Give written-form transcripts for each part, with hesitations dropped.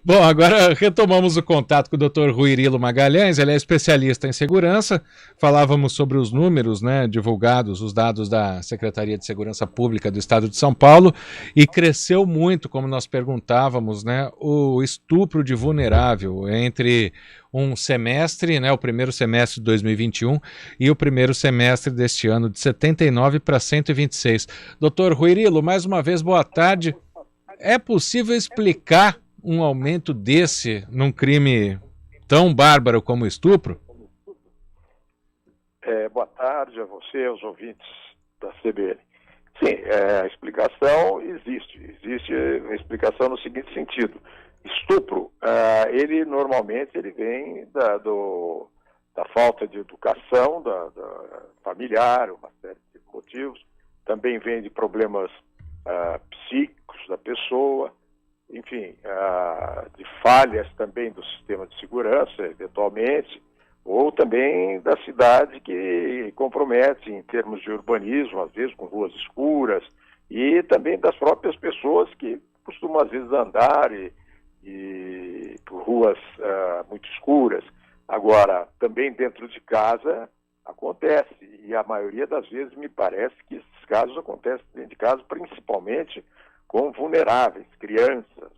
Bom, agora retomamos o contato com o Dr. Ruirilo Magalhães, ele é especialista em segurança. Falávamos sobre os números, né, divulgados, os dados da Secretaria de Segurança Pública do Estado de São Paulo, e cresceu muito, como nós perguntávamos, né, o estupro de vulnerável entre um semestre, né, o primeiro semestre de 2021 e o primeiro semestre deste ano, de 79 para 126. Dr. Ruirilo, mais uma vez, boa tarde. É possível explicar um aumento desse num crime tão bárbaro como o estupro? Boa tarde a você, aos ouvintes da CBN. Sim, a explicação existe. Existe a explicação no seguinte sentido. Estupro, ele normalmente vem da falta de educação da familiar, uma série de motivos. Também vem de problemas psíquicos da pessoa, enfim, de falhas também do sistema de segurança, eventualmente, ou também da cidade que compromete em termos de urbanismo, às vezes com ruas escuras, e também das próprias pessoas que costumam às vezes andar e por ruas muito escuras. Agora, também dentro de casa acontece, e a maioria das vezes me parece que esses casos acontecem dentro de casa, principalmente com vulneráveis, crianças.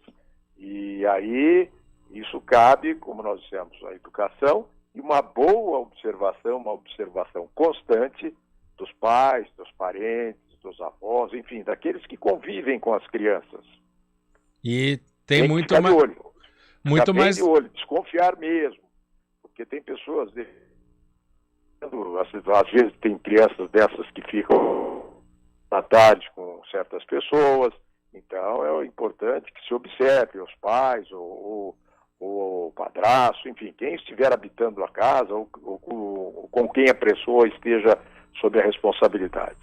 E aí isso cabe, como nós dissemos, a educação e uma boa observação, uma observação constante dos pais, dos parentes, dos avós, enfim, daqueles que convivem com as crianças. E tem Tem que muito, ficar de olho, ficar muito bem de mais. olho, desconfiar mesmo, porque tem pessoas, às vezes tem crianças dessas que ficam na tarde com certas pessoas, então é importante que se observe os pais ou o padrasto, enfim, quem estiver habitando a casa ou com quem a pessoa esteja sob a responsabilidade.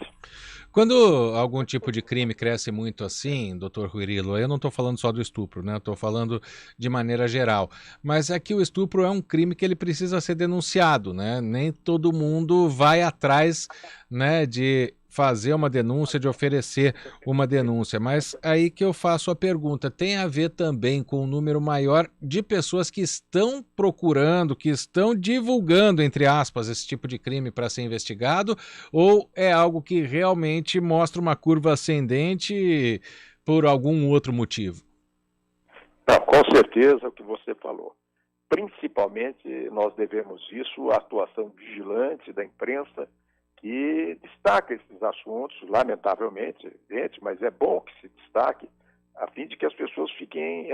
Quando algum tipo de crime cresce muito assim, doutor Ruirilo, eu não estou falando só do estupro, né? Estou falando de maneira geral. Mas é que o estupro é um crime que ele precisa ser denunciado, né? Nem todo mundo vai atrás, né, de fazer uma denúncia, de oferecer uma denúncia. Mas aí que eu faço a pergunta, tem a ver também com um número maior de pessoas que estão procurando, que estão divulgando, entre aspas, esse tipo de crime para ser investigado, ou é algo que realmente mostra uma curva ascendente por algum outro motivo? Não, com certeza o que você falou. Principalmente nós devemos isso à atuação vigilante da imprensa que destaca esses assuntos, lamentavelmente, evidente, mas é bom que se destaque a fim de que as pessoas fiquem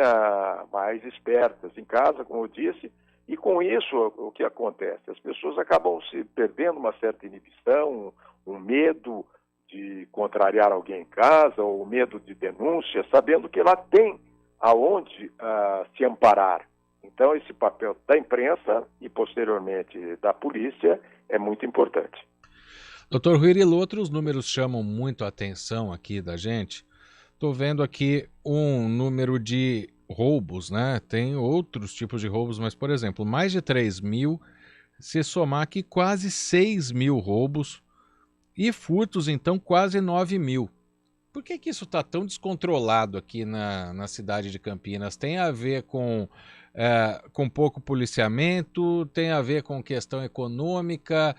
mais espertas em casa, como eu disse, e com isso o que acontece? As pessoas acabam se perdendo uma certa inibição, um medo de contrariar alguém em casa, ou medo de denúncia, sabendo que ela tem aonde se amparar. Então, esse papel da imprensa e, posteriormente, da polícia é muito importante. Doutor Ruirilo, outros números chamam muito a atenção aqui da gente. Estou vendo aqui um número de roubos, né? Tem outros tipos de roubos, mas, por exemplo, mais de 3 mil, se somar aqui quase 6 mil roubos, e furtos, então, quase 9 mil. Por que isso está tão descontrolado aqui na cidade de Campinas? Tem a ver com pouco policiamento? Tem a ver com questão econômica?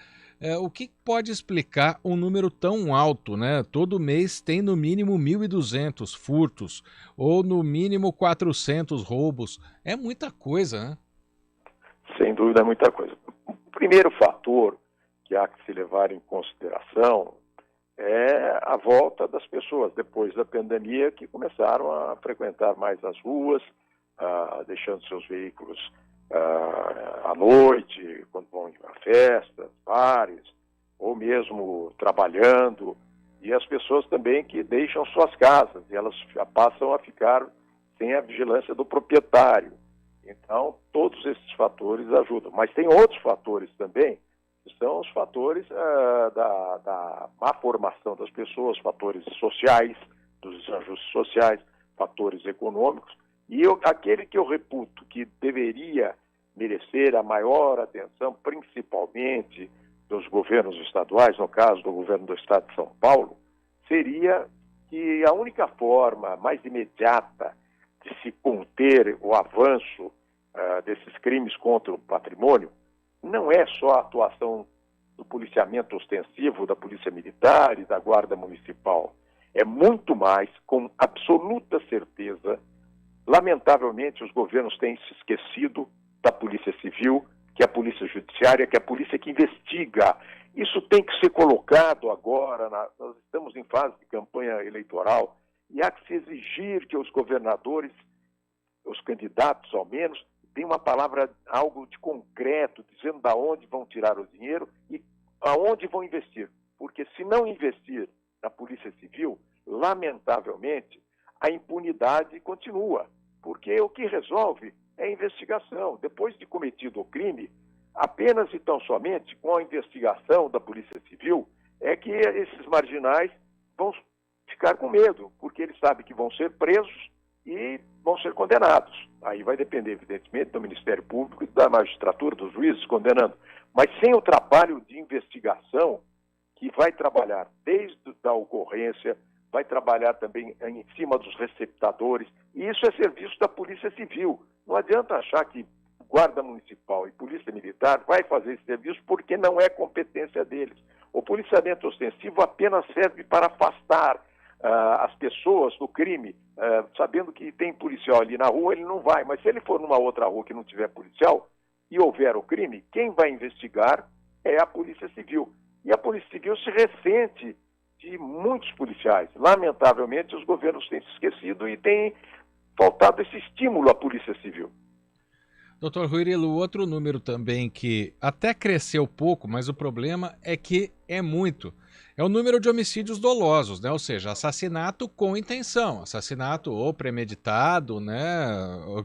O que pode explicar um número tão alto, né? Todo mês tem no mínimo 1.200 furtos ou no mínimo 400 roubos. É muita coisa, né? Sem dúvida, é muita coisa. O primeiro fator que há que se levar em consideração é a volta das pessoas depois da pandemia, que começaram a frequentar mais as ruas, deixando seus veículos à noite, quando vão a festas, bares, ou mesmo trabalhando, e as pessoas também que deixam suas casas, e elas passam a ficar sem a vigilância do proprietário. Então, todos esses fatores ajudam. Mas tem outros fatores também, que são os fatores da má formação das pessoas, fatores sociais, dos desajustes sociais, fatores econômicos. E aquele que eu reputo que deveria merecer a maior atenção, principalmente dos governos estaduais, no caso do governo do Estado de São Paulo, seria que a única forma mais imediata de se conter o avanço desses crimes contra o patrimônio não é só a atuação do policiamento ostensivo da Polícia Militar e da Guarda Municipal. É muito mais, com absoluta certeza. Lamentavelmente, os governos têm se esquecido da Polícia Civil, que é a Polícia Judiciária, que é a polícia que investiga. Isso tem que ser colocado agora. Nós estamos em fase de campanha eleitoral e há que se exigir que os governadores, os candidatos ao menos, deem uma palavra, algo de concreto, dizendo de onde vão tirar o dinheiro e aonde vão investir. Porque se não investir na Polícia Civil, lamentavelmente, a impunidade continua. Porque o que resolve é a investigação. Depois de cometido o crime, apenas e tão somente com a investigação da Polícia Civil é que esses marginais vão ficar com medo, porque eles sabem que vão ser presos e vão ser condenados. Aí vai depender, evidentemente, do Ministério Público e da magistratura, dos juízes condenando. Mas sem o trabalho de investigação, que vai trabalhar desde a ocorrência, vai trabalhar também em cima dos receptadores, e isso é serviço da Polícia Civil. Não adianta achar que Guarda Municipal e Polícia Militar vai fazer esse serviço porque não é competência deles. O policiamento ostensivo apenas serve para afastar as pessoas do crime, sabendo que tem policial ali na rua, ele não vai. Mas se ele for numa outra rua que não tiver policial e houver o crime, quem vai investigar é a Polícia Civil. E a Polícia Civil se ressente de muitos policiais. Lamentavelmente, os governos têm se esquecido e têm faltado esse estímulo à Polícia Civil. Doutor Ruirilo, outro número também que até cresceu pouco, mas o problema é que é muito. É o número de homicídios dolosos, né? Ou seja, assassinato com intenção, assassinato ou premeditado, né?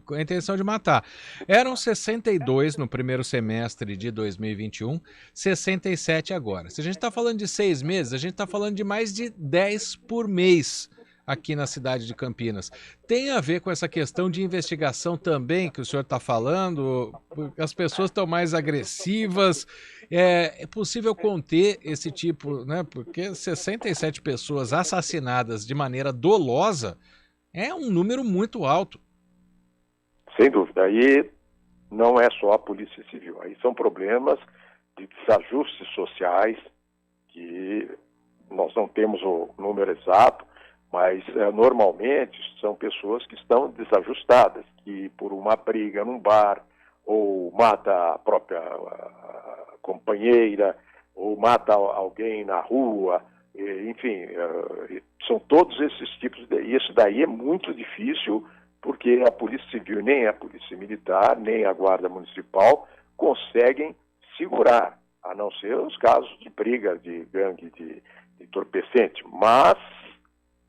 Com a intenção de matar. Eram 62 no primeiro semestre de 2021, 67 agora. Se a gente está falando de 6 meses, a gente está falando de mais de 10 por mês aqui na cidade de Campinas. Tem a ver com essa questão de investigação também que o senhor está falando? As pessoas estão mais agressivas. É possível conter esse tipo, né? Porque 67 pessoas assassinadas de maneira dolosa é um número muito alto. Sem dúvida. Aí não é só a Polícia Civil. Aí são problemas de desajustes sociais que nós não temos o número exato, mas normalmente são pessoas que estão desajustadas, que por uma briga num bar, ou mata a própria companheira, ou mata alguém na rua, enfim, são todos esses tipos e isso daí é muito difícil, porque a Polícia Civil, nem a Polícia Militar, nem a Guarda Municipal conseguem segurar, a não ser os casos de briga, de gangue, de entorpecente, mas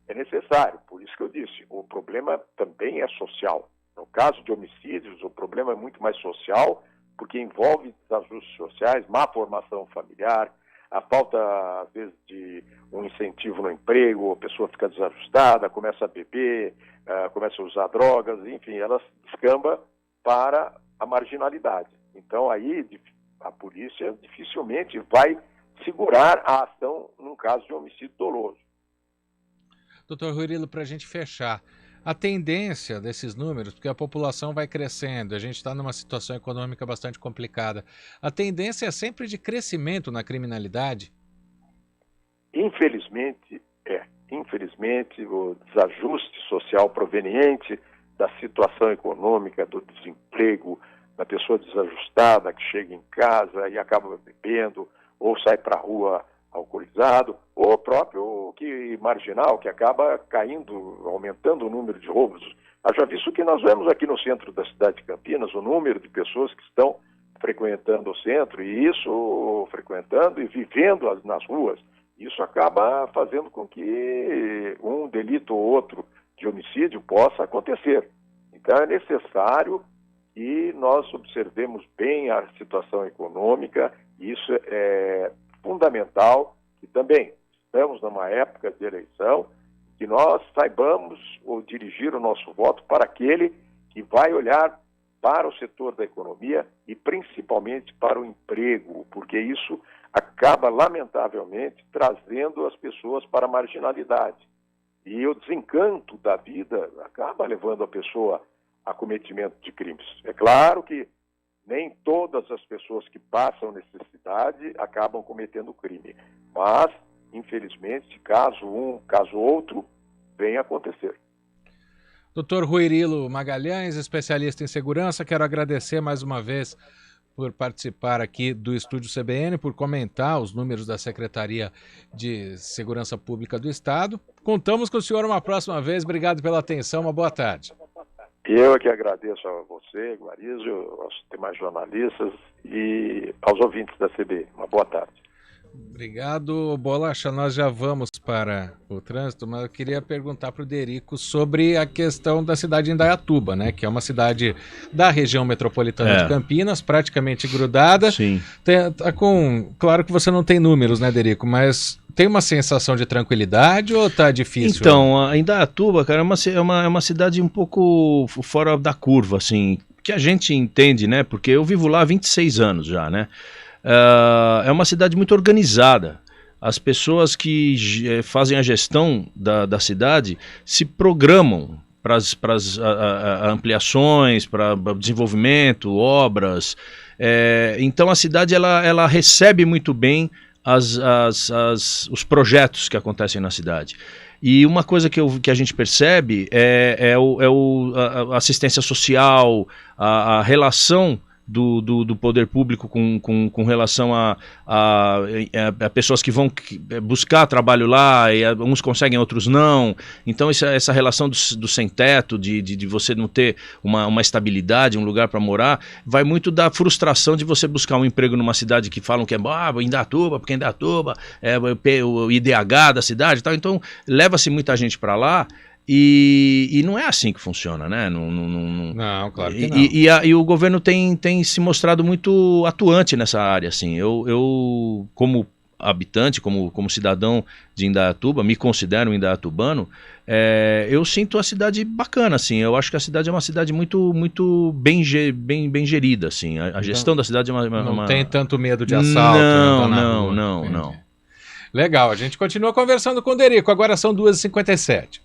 é necessário, por isso que eu disse, o problema também é social. No caso de homicídios, o problema é muito mais social, porque envolve desajustes sociais, má formação familiar, a falta, às vezes, de um incentivo no emprego, a pessoa fica desajustada, começa a beber, começa a usar drogas, enfim, ela descamba para a marginalidade. Então, aí, a polícia dificilmente vai segurar a ação num caso de homicídio doloso. Doutor Ruirilo, para a gente fechar, a tendência desses números, porque a população vai crescendo, a gente está numa situação econômica bastante complicada, a tendência é sempre de crescimento na criminalidade? Infelizmente, Infelizmente, o desajuste social proveniente da situação econômica, do desemprego, da pessoa desajustada que chega em casa e acaba bebendo, ou sai para a rua alcoolizado, ou próprio que marginal, que acaba caindo, aumentando o número de roubos. Haja visto que nós vemos aqui no centro da cidade de Campinas o número de pessoas que estão frequentando o centro, e isso, frequentando e vivendo nas ruas, isso acaba fazendo com que um delito ou outro de homicídio possa acontecer. Então é necessário que nós observemos bem a situação econômica, e isso é fundamental, e também estamos numa época de eleição, que nós saibamos ou dirigir o nosso voto para aquele que vai olhar para o setor da economia e principalmente para o emprego, porque isso acaba, lamentavelmente, trazendo as pessoas para a marginalidade. E o desencanto da vida acaba levando a pessoa a cometimento de crimes. É claro que nem todas as pessoas que passam necessidade acabam cometendo crime, mas, infelizmente, caso um, caso outro, vem a acontecer. Dr. Ruirilo Magalhães, especialista em segurança, quero agradecer mais uma vez por participar aqui do Estúdio CBN, por comentar os números da Secretaria de Segurança Pública do Estado. Contamos com o senhor uma próxima vez. Obrigado pela atenção, uma boa tarde. Eu é que agradeço a você, Guarizio, aos demais jornalistas e aos ouvintes da CBN. Uma boa tarde. Obrigado, Bolacha. Nós já vamos para o trânsito, mas eu queria perguntar para o Derico sobre a questão da cidade de Indaiatuba, né? Que é uma cidade da região metropolitana de Campinas, praticamente grudada. Sim. Claro que você não tem números, né, Derico? Mas tem uma sensação de tranquilidade ou tá difícil? Então, a Indaiatuba, cara, é uma cidade um pouco fora da curva, assim, que a gente entende, né? Porque eu vivo lá há 26 anos já, né? É uma cidade muito organizada. As pessoas que fazem a gestão da cidade se programam para as ampliações, para desenvolvimento, obras. Então a cidade ela recebe muito bem os projetos que acontecem na cidade. E uma coisa que a gente percebe é a assistência social, a relação do poder público com relação a pessoas que vão buscar trabalho lá, e uns conseguem, outros não. Então essa relação do sem-teto, de você não ter uma estabilidade, um lugar para morar, vai muito da frustração de você buscar um emprego numa cidade que falam que é Indaiatuba, porque Indaiatuba é o IDH da cidade e tal. Então leva-se muita gente para lá. E não é assim que funciona, né? Não, claro que não. E o governo tem se mostrado muito atuante nessa área, assim. Eu como habitante, como cidadão de Indaiatuba, me considero um indaiatubano, eu sinto a cidade bacana, assim. Eu acho que a cidade é uma cidade muito, muito bem gerida, assim. A gestão da cidade é Não tem tanto medo de assalto? Não. Legal, a gente continua conversando com o Derico, agora são 2h57.